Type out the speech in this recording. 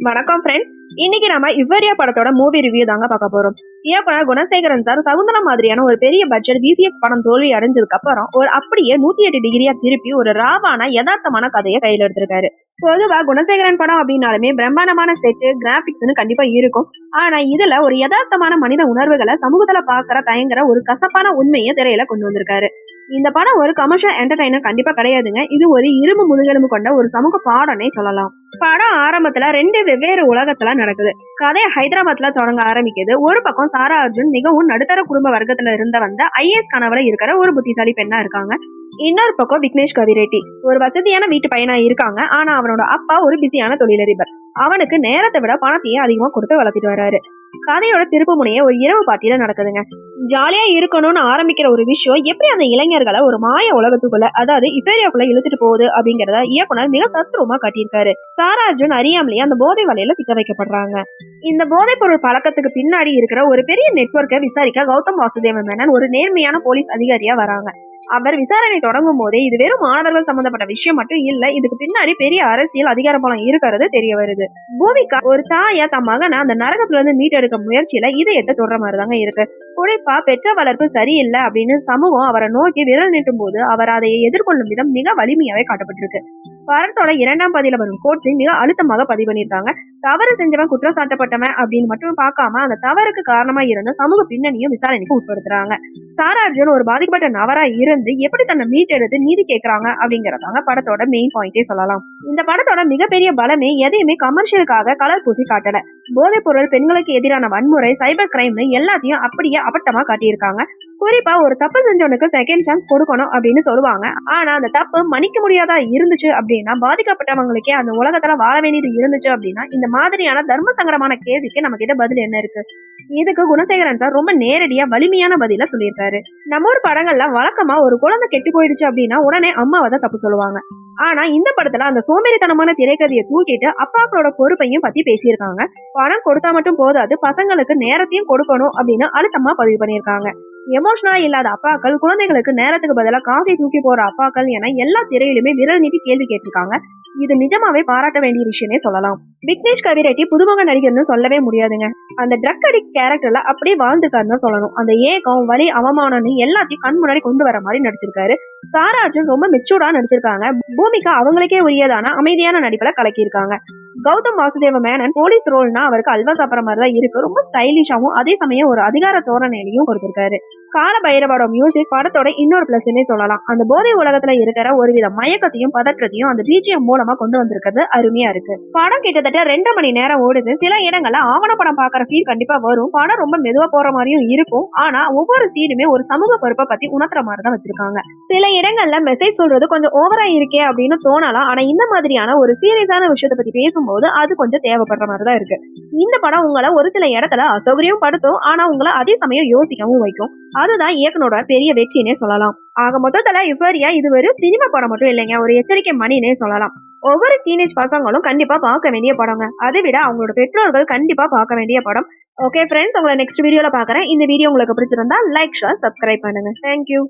வணக்கம் ஃப்ரெண்ட்ஸ். இன்னைக்கு நம்ம இவ்வரியா படத்தோட மூவி ரிவ்யூ தாங்க பார்க்க போறோம். இயக்குனர் குணசேகரன் சார் சகுந்தரம் மாதிரியான ஒரு பெரிய பட்ஜெட் விபிஎக்ஸ் படம் தோல்வி அடைஞ்சதுக்கு அப்புறம் ஒரு அப்படியே 108 டிகிரியா திருப்பி ஒரு ராவான யதார்த்தமான கதையை கையில் எடுத்திருக்காரு. பொதுவா குணசேகரன் படம் அப்படின்னாலுமே பிரம்மாண்டமான செட்டு கிராபிக்ஸ்னு கண்டிப்பா இருக்கும். ஆனா இதுல ஒரு யதார்த்தமான மனித உணர்வுகளை சமூகத்துல பாக்குற தயங்குற ஒரு கசப்பான உண்மையை திரையில கொண்டு வந்திருக்காரு. இந்த படம் ஒரு கமர்ஷியல் என்டர்டைனர் கண்டிப்பா கிடையாதுங்க. இது ஒரு இரும்பு முதுகெலும்பு கொண்ட ஒரு சமூக பாடம்னே சொல்லலாம். படம் ஆரம்பத்துல 2 வெவ்வேறு உலகத்துல நடக்குது. கதை ஹைதராபாத்ல தொடங்க ஆரம்பிக்குது. ஒரு பக்கம் சாரா அர்ஜுன் மிகவும் நடுத்தர குடும்ப வர்க்கத்துல இருந்த வந்த ஐஏஎஸ் கனவுல இருக்கிற ஒரு புத்திசாலி பெண்ணா இருக்காங்க. இன்னொரு பக்கம் விக்னேஷ் கவிரெட்டி ஒரு வசதியான வீட்டு பையனா இருக்காங்க. ஆனா அவனோட அப்பா ஒரு பிஸியான தொழிலதிபர். அவனுக்கு நேரத்தை விட பணத்தையே அதிகமா கொடுத்து வளர்த்திட்டு வர்றாரு. கதையோட திருப்பு முனையே ஒரு இரவு பாட்டியில நடக்குதுங்க. ஜாலியா இருக்கணும்னு ஆரம்பிக்கிற ஒரு விஷயம் எப்படி அந்த இளைஞர்களை ஒரு மாய உலகத்துக்குள்ள, அதாவது இஃபேரியாக்குள்ள இழுத்துட்டு போகுது அப்படிங்கறத இயக்குனர் மிக தத்ரூபமா காட்டியிருக்காரு. சாரா அர்ஜுன் அறியாமலேயே அந்த போதை வலையில சிக்க வைக்கப்படுறாங்க. இந்த போதைப் பொருள் பழக்கத்துக்கு பின்னாடி இருக்கிற ஒரு பெரிய நெட்வொர்க்கை விசாரிக்க கௌதம் வாசுதேவ மேனன் ஒரு நேர்மையான போலீஸ் அதிகாரியா வராங்க. அவர் விசாரணை தொடங்கும் போதே இது வெறும் மாணவர்கள் சம்பந்தப்பட்ட விஷயம் மட்டும் இல்ல, இதுக்கு பின்னாடி பெரிய அரசியல் அதிகார பலம் இருக்கிறது தெரிய வருது. பூமிகா ஒரு தாயா தம் மகனை அந்த நரகத்துல இருந்து மீட்டெடுக்க முயற்சியில இதயத்தை தொடர மாதிரிதாங்க இருக்கு. குறிப்பா பெற்ற வளர்ப்பு சரியில்லை அப்படின்னு சமூகம் அவரை நோக்கி விரல் நீட்டும் போது அவர் அதை எதிர்கொள்ளும் விதம் மிக வலிமையாவே காட்டப்பட்டிருக்கு. படத்தோட 2ஆம் பதில வரும் கோட்ஸை மிக அழுத்தமாக பதிவு பண்ணியிருக்காங்க. தவறு செஞ்சவன் குற்றம் சாட்டப்பட்டவன் அப்படின்னு மட்டும் பார்க்காம அந்த தவறுக்கு காரணமா இருந்த சமூக பின்னணியும் விசாரணைக்கு உட்படுத்துறாங்க. சாரா அர்ஜுன் ஒரு பாதிக்கப்பட்ட நபரா இருந்து எப்படி தன்னை மீட்டெடுத்து நீதி கேட்கறாங்க அப்படிங்கறதாங்க படத்தோட மெயின் பாயிண்டே சொல்லலாம். இந்த படத்தோட மிகப்பெரிய பலமே எதையுமே கமர்ஷியலுக்காக கலர் பூசி காட்டல. போதைப் பொருள், பெண்களுக்கு எதிரான வன்முறை, சைபர் கிரைம்னு எல்லாத்தையும் அப்படியே அப்பட்டமா காட்டியிருக்காங்க. குறிப்பா ஒரு தப்பு செஞ்சவனுக்கு செகண்ட் சான்ஸ் கொடுக்கணும் அப்படின்னு சொல்லுவாங்க. ஆனா அந்த தப்பு மன்னிக்க முடியாதா இருந்துச்சு அப்படின்னா, பாதிக்கப்பட்டவங்களுக்கே அந்த உலகத்துல வாழ வேண்டியது இருந்துச்சு அப்படின்னா, இந்த மாதிரியான தர்ம சங்கடமான கேள்விக்கு நம்ம கிட்ட பதில் என்ன இருக்கு? இதுக்கு குணசேகரன் சார் ரொம்ப நேரடியா வலிமையான பதில சொல்லியிருக்காரு. நம்ம ஊர் படங்கள்ல வழக்கமா ஒரு குழந்தை கெட்டு போயிடுச்சு அப்படின்னா உடனே அம்மாவை தான் தப்பு சொல்லுவாங்க. ஆனா இந்த படத்துல அந்த சோம்பேறித்தனமான திரைக்கதையை தூக்கிட்டு அப்பாக்களோட பொறுப்பையும் பத்தி பேசியிருக்காங்க. பணம் கொடுத்தா மட்டும் போதாது, பசங்களுக்கு நேரத்தையும் கொடுக்கணும் அப்படின்னு அழுத்தமா பதிவு பண்ணியிருக்காங்க. எமோஷனலா இல்லாத அப்பாக்கள், குழந்தைகளுக்கு நேரத்துக்கு பதிலாக காசை தூக்கி போற அப்பாக்கள் என எல்லா திரையிலுமே விரல் நீட்டி கேள்வி கேட்டிருக்காங்க. இது நிஜமாவே பாராட்ட வேண்டிய விஷயமே சொல்லலாம். விக்னேஷ் கவிரெட்டி புதுமுக நடிகர்னு சொல்லவே முடியாதுங்க. அந்த ட்ரக் அடிக்ட் கேரக்டர்ல அப்படியே வாழ்ந்துக்காருன்னு சொல்லணும். அந்த ஏக்கம், வலி, அவமானம்னு எல்லாத்தையும் கண் முன்னாடி கொண்டு வர மாதிரி நடிச்சிருக்காரு. சாரா அர்ஜுன் ரொம்ப மெச்சூர்டா நடிச்சிருக்காங்க. பூமிகா அவங்களுக்கே உரியதான அமைதியான நடிப்புல கலக்கியிருக்காங்க. கௌதம் வாசுதேவ மேனன் போலீஸ் ரோல்னா அவருக்கு அல்வா சாப்பிட்ற மாதிரி தான் இருக்கு. ரொம்ப ஸ்டைலிஷாவும் அதே சமயம் ஒரு அதிகார தோரணையிலையும் கொடுத்திருக்காரு. கால பைரவோட மியூசிக் படத்தோட இன்னொரு பிளஸ்னே சொல்லலாம். அந்த போதை உலகத்துல இருக்கிற ஒருவித மயக்கத்தையும் பதற்றத்தையும் அந்த பிஜிஎம் மூலமா கொண்டு வந்திருக்கிறது அருமையா இருக்கு. படம் கிட்டத்தட்ட 2 மணி நேரம் ஓடுது. சில இடங்கள்ல ஆவணப்படம் பாக்குற ஃபீல் கண்டிப்பா வரும். படம் ரொம்ப மெதுவா போற மாதிரியும் இருக்கும். ஆனா ஒவ்வொரு சீனுமே ஒரு சமூக பொறுப்பை பத்தி உணர்த்துற மாதிரி தான் வச்சிருக்காங்க. சில இடங்கள்ல மெசேஜ் சொல்றது கொஞ்சம் ஓவரா இருக்கே அப்படின்னு தோணலாம். ஆனா இந்த மாதிரியான ஒரு சீரியஸான விஷயத்தை பத்தி பேசும்போது அது கொஞ்சம் தேவைப்படுற மாதிரி தான் இருக்கு. இந்த படம் உங்களை ஒரு சில இடத்துல அசௌகரியம் படுத்தும். ஆனா உங்களை அதே சமயம் யோசிக்கவும் வைக்கும். அதுதான் இயக்குனோட பெரிய வெற்றினே சொல்லலாம். ஆக மொத்தத்துல இவ்வரியா இது ஒரு சினிமா படம் மட்டும் இல்லைங்க, ஒரு எச்சரிக்கை மணினே சொல்லலாம். ஒவ்வொரு டீனேஜ் பசங்களும் கண்டிப்பா பார்க்க வேண்டிய படங்க. அதை விட அவங்களோட பெற்றோர்கள் கண்டிப்பா பார்க்க வேண்டிய படம். ஓகே ஃப்ரெண்ட்ஸ், உங்களை நெக்ஸ்ட் வீடியோல பாக்குறேன். இந்த வீடியோ உங்களுக்கு பிடிச்சிருந்தா லைக், ஷேர், சப்ஸ்கிரைப் பண்ணுங்க. தேங்க்யூ.